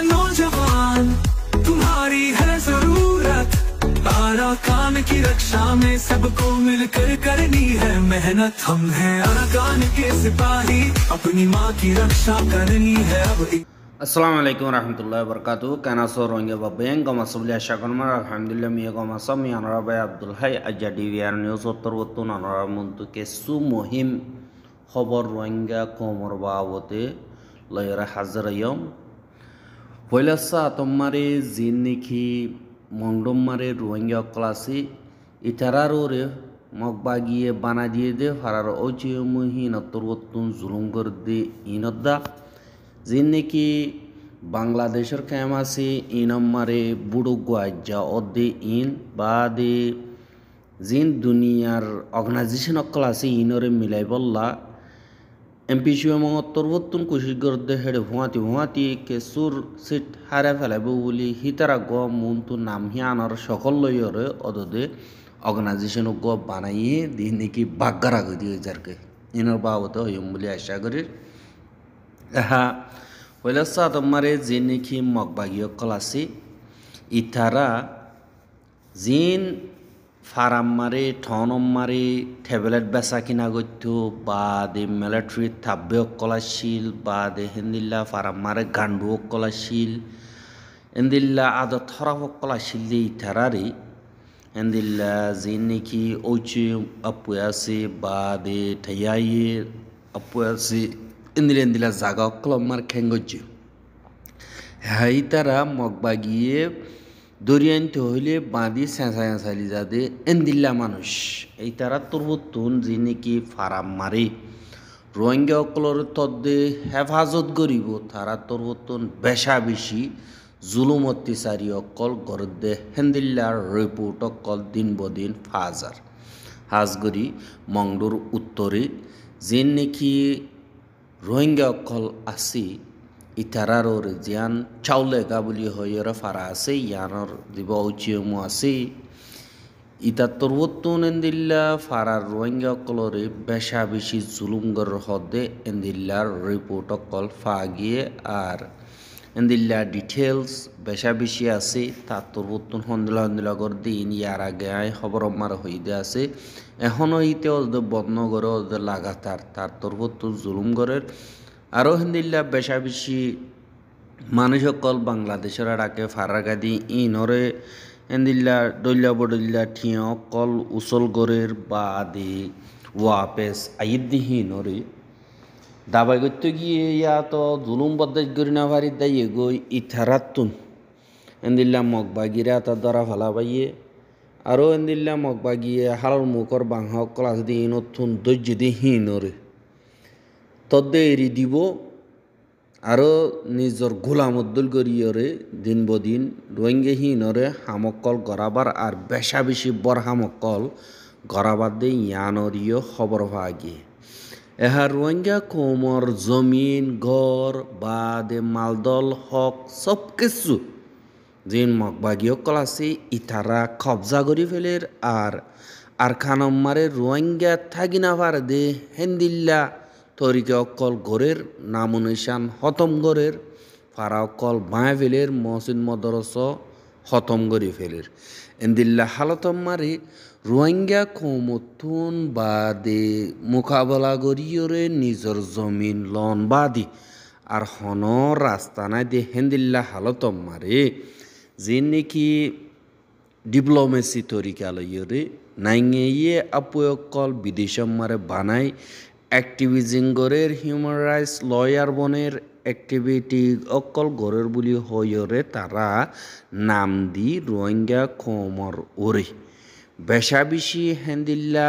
नौजवान तुम्हारी है जरूरत। अराकान की रक्षा में सबको मिलकर करनी है मेहनत। हम हैं अराकान के सिपाही, अपनी माँ की रक्षा करनी है अब। আসসালামু আলাইকুম রহমতুল্লাহ বরকাতু কেনাসো রোহিঙ্গা বাবেন গমাসবলি আশা করম আলহামদুলিল্লাহ মিয়া গমাসম ইয়ানরা বাই আব্দুল হাই আজ্জা ডিভিআর নিউজ উত্তরবর্তন আনরা মন্তুকে সুমহিম খবর রোহিঙ্গা কোমর বাবতে লয়রা হাজারায়ম পয়লাসা তোমারে জিননিখি মন্ডমারে রোহিঙ্গা ক্লাসি ইতারারোরে মগবাগিয়ে বানা দিয়ে দে ফারার ওচিয়মহিন উত্তরবর্তন জুলুম কর দে ইনদ্দা जिनकी बांग्लादेशर कैमासी इनमारे बुड़ुगुआजा ओदे इन बादे जिन दुनियार ऑर्गेनाइजेशन क्लासी इनरे मिलाइबल्ला एमपीसी मंगत्तरबत्तुन कोशिश करदे हेडे भुआती के सुर सिट हारा फेलाबो बोली हितारा ग मुंतु नाम हियानर सकल लयरे अददे ऑर्गेनाइजेशन ग बानाइए दिनकी बागरा गदि जारके इनर बाबत हयम बोली आशा करी पहला तुम्हारे जिनकी मगबागियो क्लासी इतारा जिन फाराम मारे ठनम मारे टेबलेट बेसा किना गथ्यो बादे मिलिटारी थाब्य कलाशील बादे हिंदिल्ला फाराम मारे गांडु कलाशील हिंदिल्ला आदा थराफ कलाशील दे इतारारी हिंदिल्ला जिनकी ओची अपुयासी बादे थयाई अपुयासी इंदिला जागा क्लमार खेंगजी हाई तारा मगबागिए दरियानते हইলে बाँधি सेंसाली जादे इंदिला मानुष এই তারা তুরবতুন যিনিকি ফারাম মারি রোহিঙ্গা অকলর তদ্দে হেফাজত করিব তারা তুরবতুন বেশা বেশি জুলুম অত্যাচারী অকল গরদে হেন্দিল্লার রিপোর্ট অকল দিন বদিন ফাজার হাজগরি মংডুর উত্তরে যিনিকি रोहिंग्या अकल आसी इतारारोर जियान चाउले गाबुली होयर फारा आसे यानर दिबा उचियमु आसे इता तुरवत्तुन एंदिल्ला फारा रोहिंग्या अकलरे बेशा बेशी जुलुमगर हदे एंदिल्ला रिपोर्ट अकल फागिए आर एंदिल्ला डिटेल्स बेशा बेशी आसे ता तुरवत्तुन हंदिला कर दिन यार आगे आय खबर मार हইদে আছে এখনো ইতে ওদের বন্ধ করে ওদের লাগাতার তার তুরবত্তুন জুলুম করের আরও হিন্দিল্লা বেশা বেশি মানুষ সকল বাংলাদেশের ডাকে ফারাগাদি ইনরে হিন্দিল্লা দৈল্লা বডল্লা ঠিয় কল উসল গরের বাদে ওয়াপেস আইদিহীনরে দাবাই করতে গিয়ে ইয়া তো জুলুম বদাজ করি না ভারি দাইয়ে গই ইথারাতুন হিন্দিল্লা মগবাগিরা তা ধরা ফেলা পাইয়ে আরও এন্দিল্লা মগবাগিয়ে হালার মুখর বাংহক ক্লাস দিয়ে নতুন ধৈর্য দিয়ে হিনরে তদ্দে এরি দিব আরও নিজর গোলামদ্দুল করিয়রে দিন বদিন রোহিঙ্গে হিনরে হামকল গড়াবার আর বেশা বেশি বর হামকল গড়াবার দিয়ে ইয়ানরিও খবর পাওয়া গিয়ে এহা রোহিঙ্গা কোমর জমিন ঘর বাদে মালদল হক সব কিছু जिन मगबागियो क्लासे इतारा कब्जा करी फेलेर आर खानम मारे रोहिंग्या थागिना पार दे हेंदिल्ला तरीके अकल घरेर नामुनिशान खतम घरेर फारा अकल बाँय फेलेर मस्जिद मदरस खतम करी फेलेर एंदिल्ला हालतम मारे रोहिंग्या कौमतुन बादे मुकाबला करियोरे निजर जमीन लन बादी आर हनो रास्ता नाय दे हेंदिल्ला हालतम मारे जिनकी डिप्लोमेसी तरीका लयरे नाइंगे अपुयकल विदेशम मारे बानाई एक्टिविजिंग गरेर ह्यूमन राइट्स लयार बनेर एक्टिविटी अकल गरेर बुली हयरे तारा नाम दी रोहिंग्या कोमर ओरे बेशा बेशी हेंदिल्ला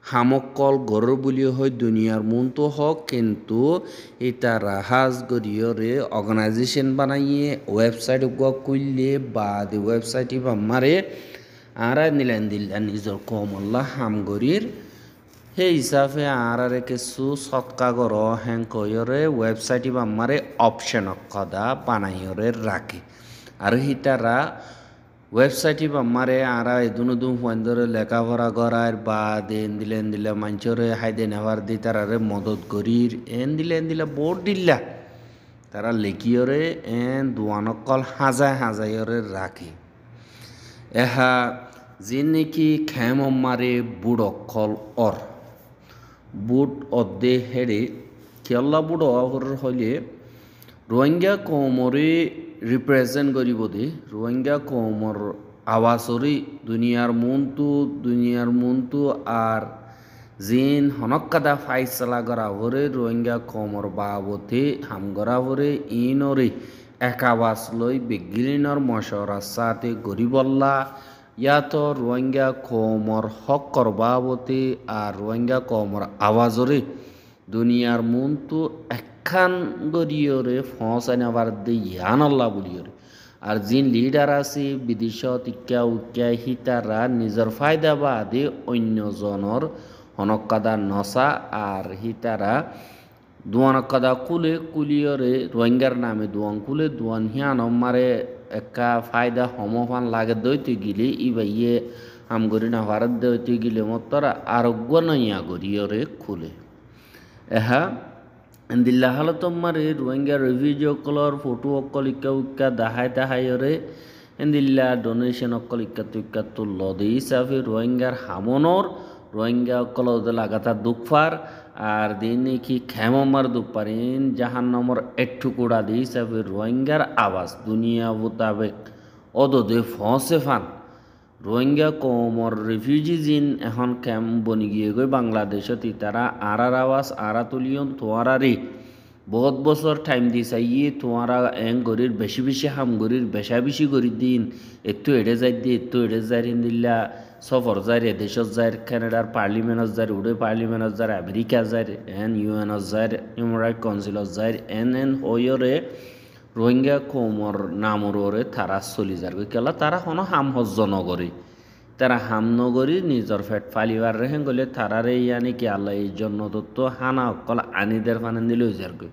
हामकल गरर बुली হয় দুনিয়ার মন্ত হক কিন্তু এটা রাহাজ গরিয়রে অর্গানাইজেশন বানাইয়ে ওয়েবসাইট গো কইলে বাদ ওয়েবসাইটে বামারে আরা নিলেন দিল্লা নিজর কমল্লা হামগরির হে হিসাবে আরারে কিছু সৎকা গর হ্যাং কয়রে ওয়েবসাইটে বামারে অপশন কদা বানাইয়রে রাখে আর হিতারা वेबसाइट मारे आरा दुनुदुम फंदर लेखापढ़ा करार बाद एंदिला मानसरे हाइदे नेवार दी तारारे मदद करिर एंदिला बोर्ड दिल्ला তারা লেকিয়রে এন দুয়ানকল হাজায়রে রাখে এহা যে নাকি খেম মারে বুড় অকল অর বুট অর্ধে হেড়ে কেল্লা বুড় অহর হইলে রোহিঙ্গা কৌমরে রিপ্রেজেন্ট করিব দে রোহিঙ্গা কৌমর আওয়াজরে দুনিয়ার মনতু আর জিন হনকাদা ফাইসলা করা হরে রোহিঙ্গা কৌমর বাবতে হামগরা হরে ইনরে এক আওয়াজ লই বেগিলিনর মশরার সাথে গরিবল্লা ইয়াতো রোহিঙ্গা কৌমর হকর বাবতে আর রোহিঙ্গা কৌমর আওয়াজরে দুনিয়ার মনতু একখান গরিয়রে ফসাই নাবার দে ইয়ানল্লা বলিয়রে আর জিন লিডার আছে বিদেশত ইক্কা উক্কা হিতারা নিজের ফায়দা বাদে অন্যজনের হনকাদা নসা আর হিতারা দুয়ানকাদা কুলিয়রে রোহিঙ্গার নামে দুয়ান কুলে দুয়ান হিয়ান মারে একা ফায়দা হমফান লাগে দইতে গিলে ইবাইয়ে হামগরি না ভারত দইতে গিলে মতরা আরোগ্য নইয়া গরিয়রে খুলে এহা দিল্লা হালতমারে রোহিঙ্গা রিভিউজি অকলর ফটো অকল ইক্কা উক্কা দাহায়রে দিল্লা ডোনেশন অকল ইক্কা তুল্ল দে হিসাবে রোহিঙ্গার হামনর রোহিঙ্গা অকল লাগাতার দুঃখার আর দিন কি খেমার দুপারিন জাহান নম্বর একটুকুড়া দে হিসাবে রোহিঙ্গার আওয়াজ দুনিয়া মোতাবেক অদে ফসে ফান রোহিঙ্গা কৌমর রিফিউজি জিন এখন ক্যাম্প বনি গিয়ে গই বাংলাদেশত তারা আরার আওয়াজ আরা তুলিয়ন তোয়ারারে বহুত বছর টাইম দি চাইয়ে তোয়ারা এং গরির বেশি হাম গরির বেশি গরি দিন একটু এড়ে যাই দিয়ে একটু এড়ে যাই দিল্লা সফর যাই দেশত যাই কানাডার পার্লিমেন্টত যাই উড়ে পার্লিমেন্টত যাই আমেরিকা যাই এন ইউএনত যাই হিউম্যান রাইট কাউন্সিলত যাই এন হইরে রোহিঙ্গা কৌমর নামরে তারা চলি যার কেলা তারা কোনো হাম হজ্জ নগরী তারা হাম নগরী নিজের ফেট ফালিবার রেহেন গলে তারারে ইয়ানি কি আল্লাহ এই জন্য তো হানা অকল আনিদের ফানে দিলে যার গই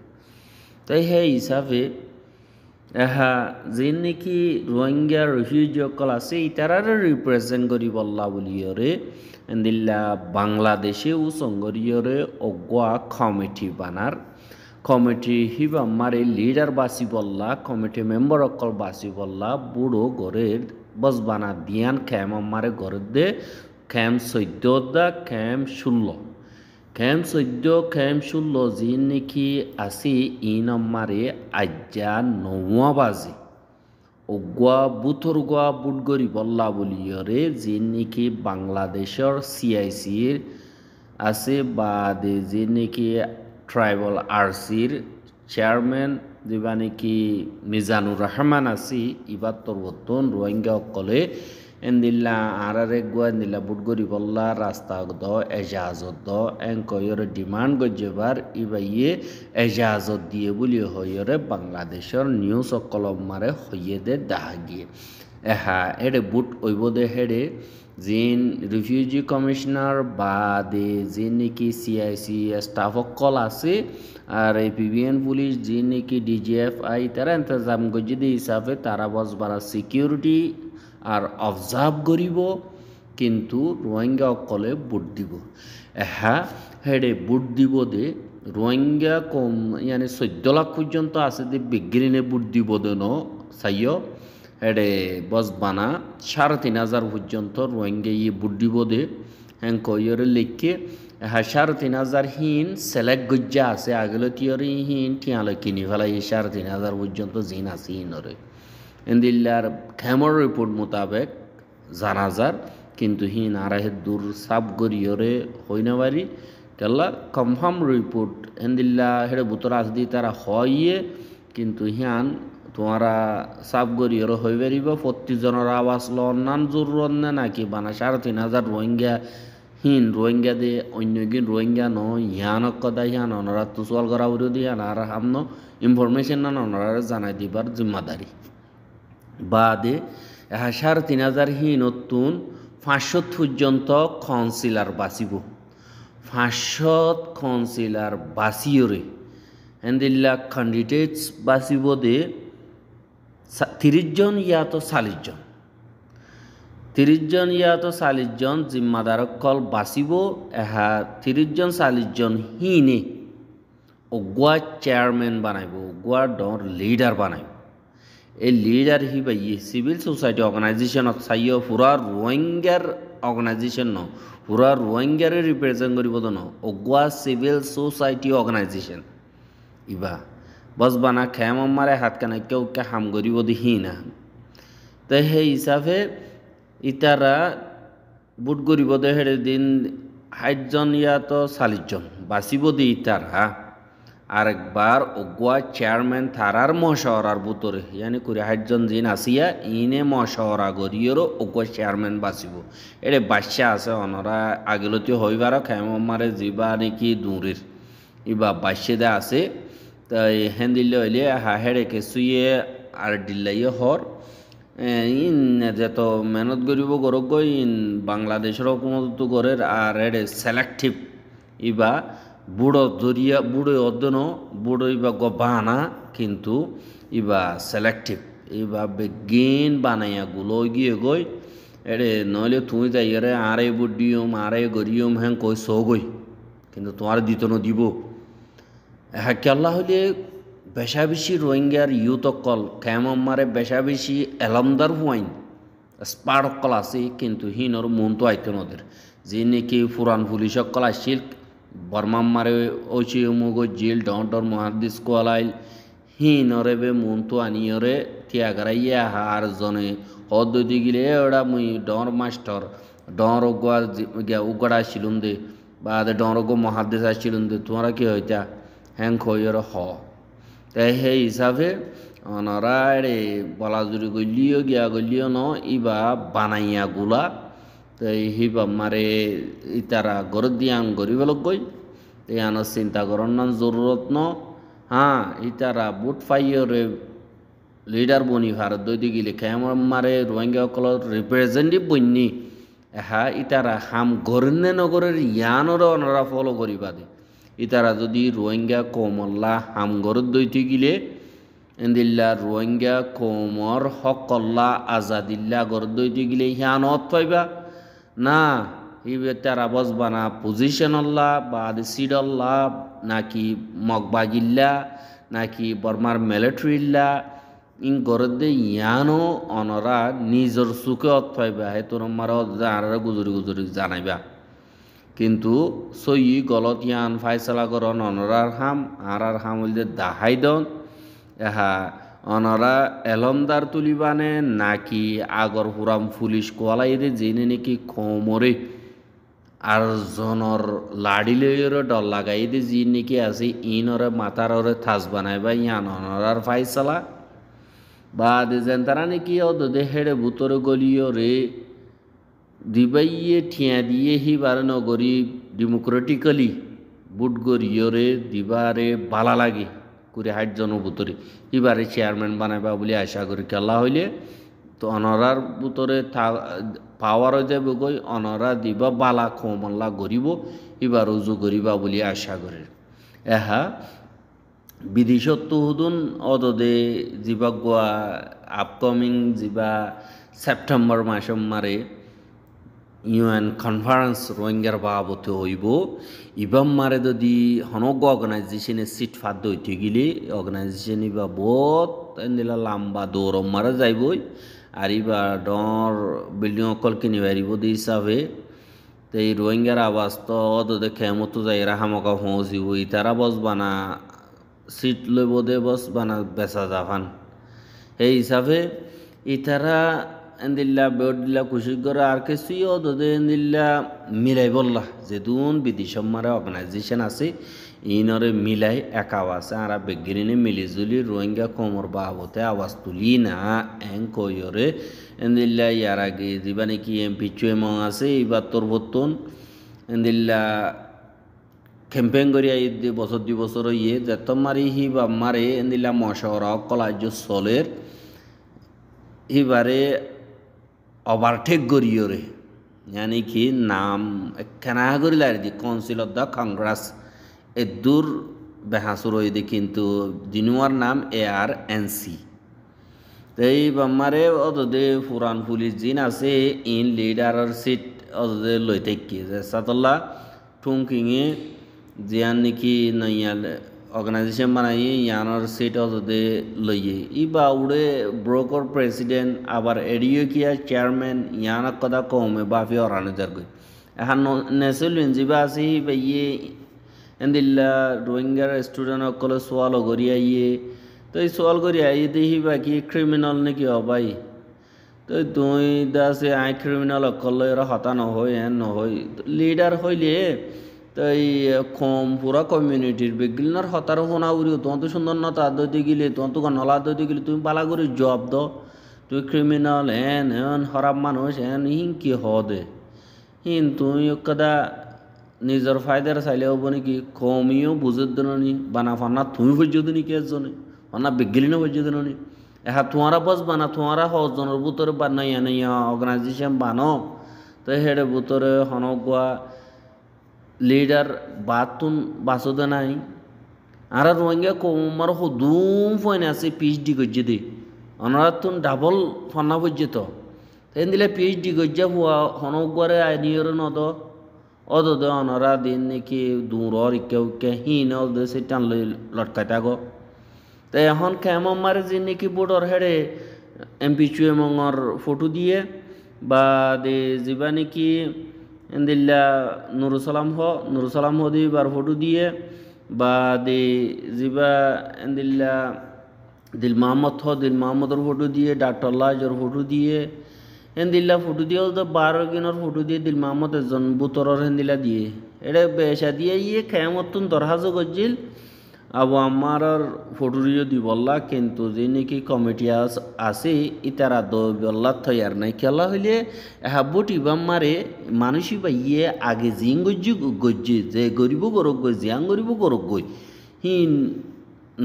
তাই সেই হিসাবে এহা যে নাকি রোহিঙ্গা রিফিউজি অকল আছে তারারে রিপ্রেজেন্ট করি বল্লা বলিয়রে দিল্লা বাংলাদেশেও সংগরিয়রে অগুয়া কমিটি বানার কমিটি হিবা মারে লিডার বাসি বল্লা কমিটি মেম্বার অকল বাসি বল্লা বুড়ো গড়ের বসবানা দিয়ান খেম মারে গড়ের দে খেম 14 দা খেম 16 যি নাকি আসি ইন মারে আজ্জা 9 বাজে অগুয়া বুথর গুয়া বুটগরি বল্লা বলিয়রে যি নাকি বাংলাদেশের CICর আছে বা যে নাকি ট্রাইবাল আরসির চেয়ারম্যান যেবা নাকি মিজানুর রহমান আছি ইবার তরবতন রোহিঙ্গা অকলে এন্দিল্লা আরারে গুয়া নিলা বুটগরি বল্লা রাস্তা দ এজাজত দ এঙ্কয়রে ডিমান্ড গজেবার ইবাইয়ে এজাজত দিয়ে বলি হইরে বাংলাদেশের নিউজ অকলম মারে হইয়ে দে দাহাগিয়ে এহা এডে বুট ওইব দে হেডে জিন রিফিউজি কমিশনার বা দে যে নাকি CIC স্টাফ অকল আছে আর এই PBN পুলিশ যে নাকি DGFI তারা ইন্তজাম গজি দে হিসাবে তারা বসবারা সিকিউরিটি আর অবজার্ভ করিব কিন্তু রোহিঙ্গা অকলে বুট দিব এহা হেডে বুট দিব দে রোহিঙ্গা কম ইয়ানি 14 লাখ পর্যন্ত আছে দে বিগ্রিনে বুট দিব দে ন চাইও এডে বসবানা 3,500 পর্যন্ত রোহিঙ্গা বুট দিব দে হ্যাঁ কইরে লিখে হ্যাঁ 3,500 হিন সিলেক্ট গজ্জা আছে আগলে তিয়রি হিন টিয়ালে কিনি ফেলা 3,500 পর্যন্ত জিন আছে হিনরে এন্দিল্লার খেমর রিপোর্ট মোতাবেক জানাজার কিন্তু হিন আরাহে দূর সাব গরিয়রে হইনা বাড়ি কেলা কনফার্ম রিপোর্ট এন্দিল্লা হেডে বুতর আসদি তারা হইয়ে কিন্তু হিয়ান তোমারা সাব গরিয়রে হই পারিব 25 জনের আওয়াজ লন্নান জরুরত না নাকি বানা 3,500 রোহিঙ্গা হিন রোহিঙ্গা দে অন্যগিন রোহিঙ্গা ন হিয়ান কদা হিয়ান অনরা তো সোয়াল করা উড়ে দিয়ে আর হামনো ইনফরমেশন না অনরা জানাই দিবার জিম্মাদারি বাদে 3,500 হিন নতুন 500 পর্যন্ত কাউন্সিলর বাঁচিব 500 কাউন্সিলর বাঁচিয়রে এন্দিল্লা ক্যান্ডিডেটস বাঁচিব দে 30 জন ইয়া তো 40 জন 30 জন ইয়া তো 40 জন জিম্মাদার কল বাঁচিব 30 জন 40 জন হিনে অগুয়া চেয়ারম্যান বানাইব অগুয়া ডর লিডার বানাইব এই লিডার হিবাই সিভিল সোসাইটি অর্গানাইজেশনত চাইও পুরা রোহিঙ্গার অর্গানাইজেশন ন পুরা রোহিঙ্গারে রিপ্রেজেন্ট করিব ন অগুয়া সিভিল সোসাইটি অর্গানাইজেশন ইবা বস বানা খেম মারে হাত কানে কেউ কে হাম করিব দিহি না তো সেই হিসাবে ইতারা বুট করিব দে হেরে দিন 60জন তো 40জন বাঁচিব দি ইতারা আরেকবার অগুয়া চেয়ারম্যান থারার মশওয়ারার বুতরে ইয়ানি 60জন জিন আসিয়া ইনে মশওয়ারা করিয়েরও অগুয়া চেয়ারম্যান বাঁচিব এটা বাচ্চা আছে অনরা আগেলতি হইবার খেমারে যা নাকি দূরের ইবা বাচ্চাদা আছে তাই হেন্দিল্লে হইলে হেড়ে কেসুয়ে আর ডিল্লাইয়ে হর ইন যত মেহনত করিব গরক গই ইন বাংলাদেশের হুকুমত গরের আর এড়ে সিলেক্টিভ ইবা বুড়ো দরিয়া বুড়ো অধ্যন বুড়ো ইবা বানা কিন্তু ইবা সিলেক্টিভ ইবা বেগিন বানাইয়া গুলো গিয়ে গই এড়ে নইলে তুই যাইয়ারে আরে বুডিয়ম আরে গরিয়ম হ্যাঁ কই সগই কিন্তু তোমার দিত ন দিব হ্যাঁ কেল্লা হইলে বেশা বেশি রোহিঙ্গার ইউথ অকল খেমারে বেশা বেশি এলমদার হুয়াইন স্পার্ট অকল আছে কিন্তু হিনর মন তো আইতো নদের যে নাকি পুরান পুলিশ অকল আসছিল বর্মাম্মারে ওইচি মুগ জিল ডর মহাদিস কোয়ালাইল হিনরে বে মন তো আনিয়রে তিয়াগারাইয়া হার জনে হদ্দি গিলে ওরা মুই ডর মাস্টার ডর উগড়া আসছিলুন দে বা ডর মহাদিস আসছিলুন দে তোমরা কি হইতা হ্যাং খইয়র হ তাই সেই হিসাবে অনরা রে বলাজুরি গলিও গিয়া গলিও ন ইবা বানাইয়া গুলা তাই হিবা মারে ইতারা গর দিয়ান গরিব লোক গই এই আনার চিন্তা করার না জরুরত ন হ্যাঁ ইতারা বুট ফাইয়রে লিডার বনি ভারত দৈদি গিলে খেমার মারে রোহিঙ্গা সকলের রিপ্রেজেন্টেটিভ বন্যি হ্যাঁ ইতারা হাম গরেন নে নগরের ইয়ানরে অনরা ফলো করিবা দে ইতারা যদি রোহিঙ্গা কমল্লা হামগরত দইতে গিলে এন্দিল্লা রোহিঙ্গা কমর হকল্লা আজাদিল্লা গর দইতে গিলে হিয়ান অত পাইবা না ইবে তারা বসবানা পজিশন আল্লাহ বা সিড আল্লাহ নাকি মগবাগিল্লা নাকি বর্মার মিলিটারিল্লা ইন গরত দে ইয়ানো অনরা নিজর সুখে অত পাইবা হে তোর মারা জানারা গুজরি গুজরি জানাইবা কিন্তু সই গলত ইয়ান ফাইসলা করন অনরার হাম আর হাম হইলে দাহাই দন এহা অনরা এলমদার তুলিবানে নাকি আগর হুরাম পুলিশ কোয়ালাইরে জেনে নাকি খমরে আর জনর লাড়িলের ডর লাগাই দে জি নাকি আছে ইনরে মাতাররে থাস বানাইবা ইয়ান অনরার ফাইসলা বা দে যেন তারা নাকি অদে হেড়ে ভুতরে গলিও রে দিবাইয়ে ঠিয়া দিয়ে হিবার নগরী ডেমোক্রেটিক্যালি বুট গরিয়রে দিবারে বালা লাগে 60জন বুতরে হিবারে চেয়ারম্যান বানাইবা বলে আশা করি কেলা হইলে তো অনরার বুতরে পাওয়ার হয়ে যাবে গই অনরা দিবা বালা খমল্লা গরিব হিবার উজু গরিবা বলে আশা করে এহা বিদেশত হুদুন অদদে যা গোয়া আপকামিং যা সেপ্টেম্বর মাসম মারে ইউএন কনফারেন্স রোহিঙ্গার বাবতে হইব ইবাম মারে যদি হনগ অর্গানাইজেশনে সিট ফাদ হইতে গেলে অর্গানাইজেশন ইবা বহুত এদিলা লম্বা দৌড় মারা যাইবই আর ইবা ডর বিল্ডিং অকল কিনি পারিব দি হিসাবে তো এই রোহিঙ্গার আওয়াজ তো অদে খেমতো যাই হামকা পৌঁছিব ইতারা বসবানা সিট লইব দে বসবানা বেচা যাবান সেই হিসাবে ইতারা এন্দিল্লা বেডিল্লা খুশি করে আর কিছুই ওদের এন্দিল্লা মিলাই বললা যে দুন বিদেশম মারা অর্গানাইজেশন আছে ইনরে মিলাই এক আওয়াজ আর বেগিনে মিলিজুলি রোহিঙ্গা কোমর বাবতে আওয়াজ তুলি না এং কইরে এন্দিল্লা ইয়ার আগে যা নাকি এমপি চুয়েমং আছে এইবার তোর বর্তন এন্দিল্লা ক্যাম্পেইন করিয়া ঈদ বছর 2 বছর ইয়ে যেত মারি হি বা মারে এন্দিল্লা মশওয়ারা কলাজ চলের হিবারে ওভারটেক করিয়রে यानी कि नाम একখানা করি লাই দি কাউন্সিল অফ দ্য কংগ্রেস এ দূর বেহাসুর হইদি কিন্তু দিনুয়ার নাম ARNC তাই বামারে অদে পুরান পুলিশ জিন আছে ইন লিডারের সিট অদে লই থাকি যে সাতল্লা টুংকিংয়ে জিয়ান নাকি নইয়াল অর্গানাইজেশন বানাই ইয়ানোর সিট অদে লইয়ে ইবা উড়ে ব্রোকর প্রেসিডেন্ট আবার এডিওকিয়া চেয়ারম্যান ইয়ানা কথা কমে বাফি অরানিদার গই এখন নেসেল ইনজিবা আসি ইয়ে এন্দিল্লা রোহিঙ্গার স্টুডেন্ট অকলে সোয়াল করিয়া ইয়ে তো এই সোয়াল করিয়া ইয়ে দেখি বাকি ক্রিমিনাল নাকি হবাই তো তুই দাসে আই ক্রিমিনাল অকলে এরা হতা নহয় এন নহয় লিডার হইলে তো এই কম পুরা কমিউনিটির বেগিলনার হতার হোনা উড়িও তোমার তো সুন্দর না তার দইতে গেলে তোমার তো নলা দইতে গেলে তুমি পালা করে জব দাও তুই ক্রিমিনাল হ্যান হ্যান খারাপ মানুষ হ্যান হিং কি হদে হিন তুই কদা নিজের ফায়দার চাইলে হব নাকি কমিও বুঝে দিনি বানা ফান্না তুমি বুঝে দিনি কে জনে ফান্না বেগিলি না বুঝে দিনি এহা তোমারা বস বানা তোমারা হজনের ভিতরে বানাই আনাইয়া অর্গানাইজেশন বানো তো হেডে ভিতরে হনগুয়া লিডার বাতুন বাসুদে নাই আর রোহিঙ্গা কমার হুদুম ফয়নে আছে পিএইচডি গজ্জে দে অনারা তুন ডাবল ফান্না বুঝে তো তেন দিলে পিএইচডি গজ্জা হওয়া হনগুয়ারে আইনিয়র নদ অদে অনারা দিন নাকি দূর ইকে উকে হিন অদে সে টান লটকাই থাকো তো এখন খেমার যে নাকি বোর্ডর হেডে এমপিচুএমর ফটো দিয়ে বা দে যা নাকি এন্দিল্লা নুরুসালাম হ দিবার ফটো দিয়ে বা দে যা এন্দিল্লা দিল মাহমদর ফটো দিয়ে ডাক্তার লাজর ফটো দিয়ে এন্দিল্লা ফটো দিয়ে 12 দিনের ফটো দিয়ে দিল মাহমদ একজন বুতরর হেন্দিল্লা দিয়ে এটা বেশা দিয়ে ইয়ে খেয়ামতুন দরহাজ গজ্জিল আবু আমার ফটোরিও দি বললা কিন্তু যে নাকি কমিটি আছে ইতারা দল্লা থয়ার নাই খেলা হইলে হাব্বুট ইবাম মারে মানুষই বা ইয়ে আগে জিং গজ্জি যে গরিব গরক গই জিয়াং গরিব গরক গই হিন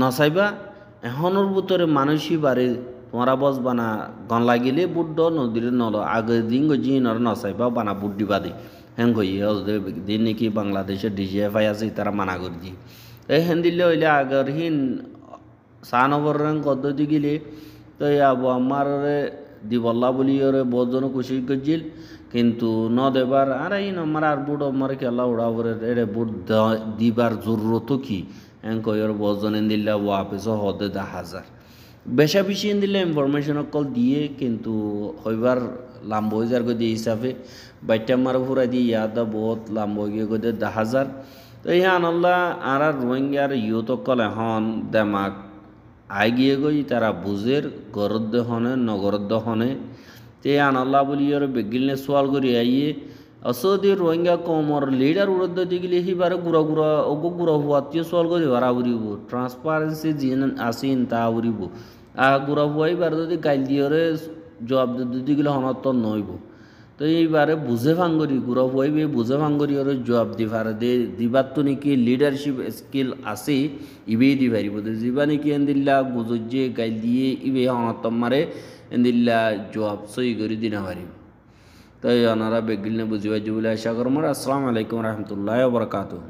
নচাইবা এখনের ভিতরে মানুষই বারে তোমারা বস বানা গন লাগিলে বুট নদীর নল আগে জিং গজ্জি নর নচাইবা বানা বুট দিবা দে হ্যাং হইয়ে দিন নাকি বাংলাদেশের ডিজিএফআই আছে তারা মানা করে দিয়ে এই হেন্দিলে হইলে আগর হিন সানবর রং পদ্ধতি গেলে তো আবু আমার দিবল্লা বলি ওরে বহুজন খুশি করছিল কিন্তু ন দেবার আর এই আমার আর বুট আমার খেলা উড়া করে এরে বুট দিবার জরুরত কি এন কইর বহুজন দিল্লা ওয়াপিস হদে 10,000 বেশা বেশি দিলে ইনফরমেশন কল দিয়ে কিন্তু হইবার লাম্ব হয়ে যার গদি হিসাবে বাইটা মার ফুরা দিয়ে ইয়াদা বহুত লাম্ব হয়ে গিয়ে 10,000 তো ইহান আল্লাহ আর রোহিঙ্গার ইউত কল এখন দেমাক আই গিয়ে গই তারা বুঝের গরদ্দ হনে নগরদ্দ হনে তে আন আল্লাহ বলি ওর বেগিলনে সোয়াল করি আইয়ে অসদি রোহিঙ্গা কমর লিডার উড়দ্দ দিগলি হিবারে গুড়া হুয়াতিও সোয়াল করি হারা উড়িব ট্রান্সপারেন্সি জিন আসিন তা উড়িব গুড়া হুয়াইবার যদি গাইল দিয়রে জবাব দিগলে হনত নইব তো এইবারে বুঝে ভাঙ্গরি গুড়া হইবে বুঝে ভাঙ্গরি ওর জবাব দিবার তো নাকি লিডারশিপ স্কিল আছে ইবেই দি পারিব যা নাকি এন্দিল্লা গুজে গাইল দিয়ে ইবে হনতম মারে এন্দিল্লা জবাব সই করে দিনা পারিব তাই ওনারা বেগিলনে বুঝিবাই বলে আশা করম। আসসালামু আলাইকুম রহমতুল্লাহ বরকাতুহ।